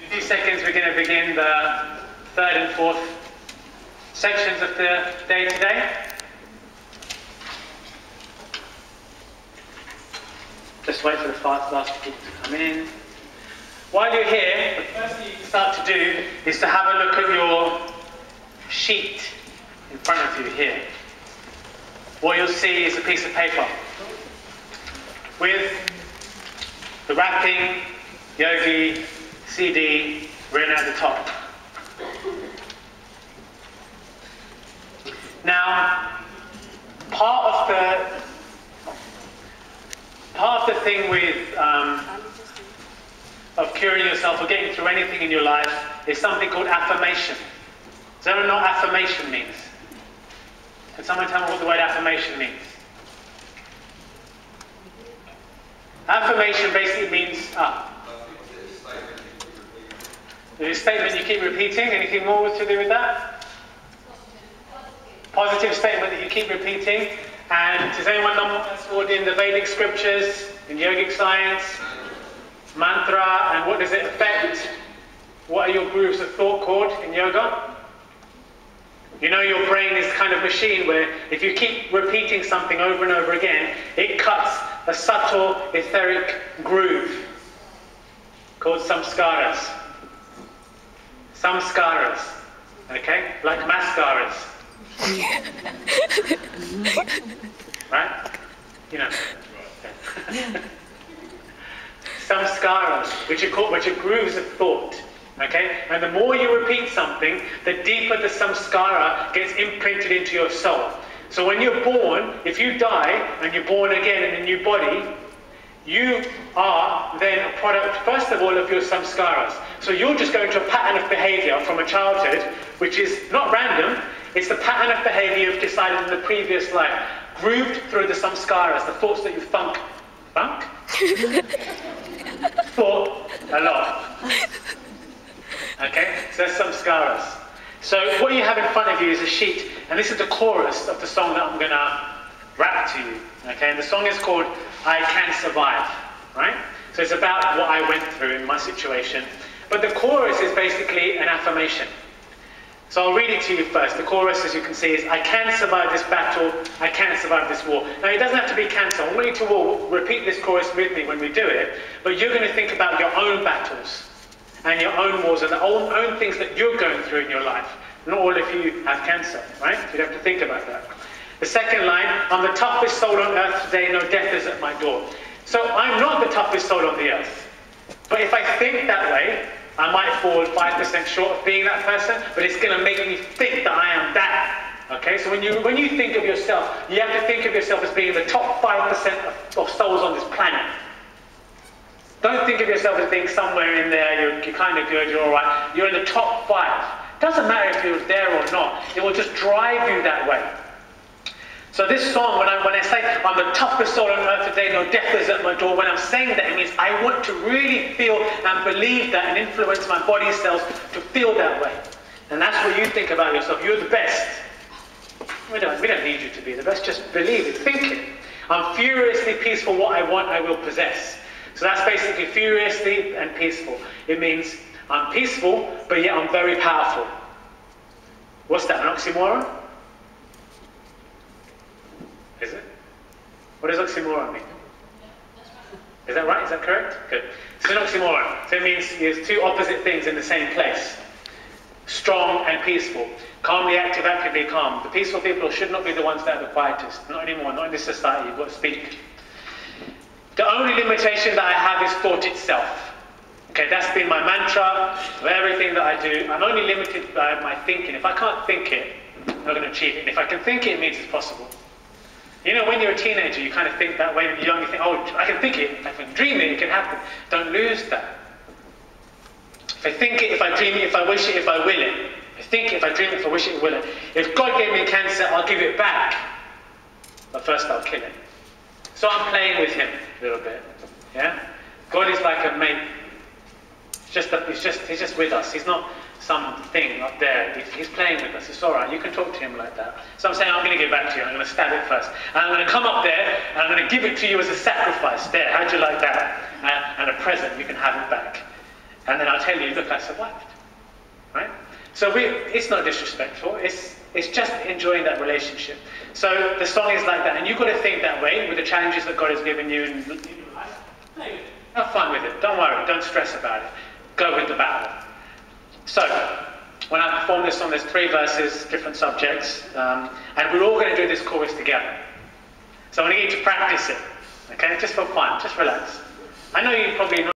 In a few seconds we're going to begin the third and fourth sections of the day today. Just wait for the last people to come in. While you're here, the first thing you can start to do is to have a look at your sheet in front of you here. What you'll see is a piece of paper with the wrapping, yogi, CD, written at the top. Now, part of the thing with of curing yourself or getting through anything in your life is something called affirmation. Does anyone know what affirmation means? Can someone tell me what the word affirmation means? Affirmation basically means a statement you keep repeating. Anything more to do with that? Positive statement that you keep repeating. And does anyone know what that's called in the Vedic scriptures, in yogic science? Mantra. And what does it affect? What are your grooves of thought called in yoga? You know, your brain is kind of machine where if you keep repeating something over and over again, it cuts a subtle etheric groove called samskaras. Samskaras, okay? Like mascaras. Right? You know. Samskaras, which are grooves of thought. Okay? And the more you repeat something, the deeper the samskara gets imprinted into your soul. So when you're born, if you die and you're born again in a new body, you are then a product, first of all, of your samskaras. So you'll just go into a pattern of behavior from a childhood, which is not random. It's the pattern of behavior you've decided in the previous life, grooved through the samskaras, the thoughts that you thought a lot. Okay, so that's samskaras. So what you have in front of you is a sheet, and this is the chorus of the song that I'm going to rap to you. Okay, and the song is called I Can-cer-vive, right? So it's about what I went through in my situation. But the chorus is basically an affirmation. So I'll read it to you first. The chorus, as you can see, is I can survive this battle, I can survive this war. Now it doesn't have to be cancer. I want you to all repeat this chorus with me when we do it, but you're going to think about your own battles and your own wars and the own things that you're going through in your life. Not all of you have cancer, right? You'd have to think about that. The second line, I'm the toughest soul on earth today, no death is at my door. So I'm not the toughest soul on the earth. But if I think that way, I might fall 5% short of being that person, but it's going to make me think that I am that. Okay, so when you think of yourself, you have to think of yourself as being the top 5% of souls on this planet. Don't think of yourself as being somewhere in there, you're kind of good, you're alright. You're in the top 5. Doesn't matter if you're there or not, it will just drive you that way. So this song, when I say, I'm the toughest soul on earth today, no death is at my door, when I'm saying that, it means I want to really feel and believe that and influence my body cells to feel that way. And that's what you think about yourself. You're the best. We don't need you to be the best, just believe it, think it. I'm furiously peaceful, what I want, I will possess. So that's basically furiously and peaceful. It means I'm peaceful, but yet I'm very powerful. What's that, an oxymoron? Is it? What does oxymoron mean? Is that right? Is that correct? Good. It's an oxymoron. So it means there's two opposite things in the same place. Strong and peaceful. Calmly active, actively calm. The peaceful people should not be the ones that are the quietest. Not anymore, not in this society. You've got to speak. The only limitation that I have is thought itself. Okay, that's been my mantra of everything that I do. I'm only limited by my thinking. If I can't think it, I'm not going to achieve it. And if I can think it, it means it's possible. You know, when you're a teenager, you kind of think that way. When you're young, you think, oh, I can think it, I can dream it, it can happen. Don't lose that. If I think it, if I dream it, if I wish it, if I will it. If I think it, if I dream it, if I wish it, if I will it. If God gave me cancer, I'll give it back. But first I'll kill it. So I'm playing with him a little bit. Yeah? God is like a mate. He's just with us. He's not something up there. He's playing with us. It's all right. You can talk to him like that. So I'm saying, I'm going to give back to you. I'm going to stab it first. And I'm going to come up there, and I'm going to give it to you as a sacrifice. There, how'd you like that? And a present. You can have it back. and then I'll tell you, look, I survived, right? So it's not disrespectful, it's just enjoying that relationship. So the song is like that, and you've got to think that way with the challenges that God has given you in your life. Have fun with it, don't worry, don't stress about it. Go with the battle. So, when I perform this song, there's 3 verses, different subjects, and we're all going to do this chorus together. So I want you to practice it, okay? Just for fun, just relax. I know you probably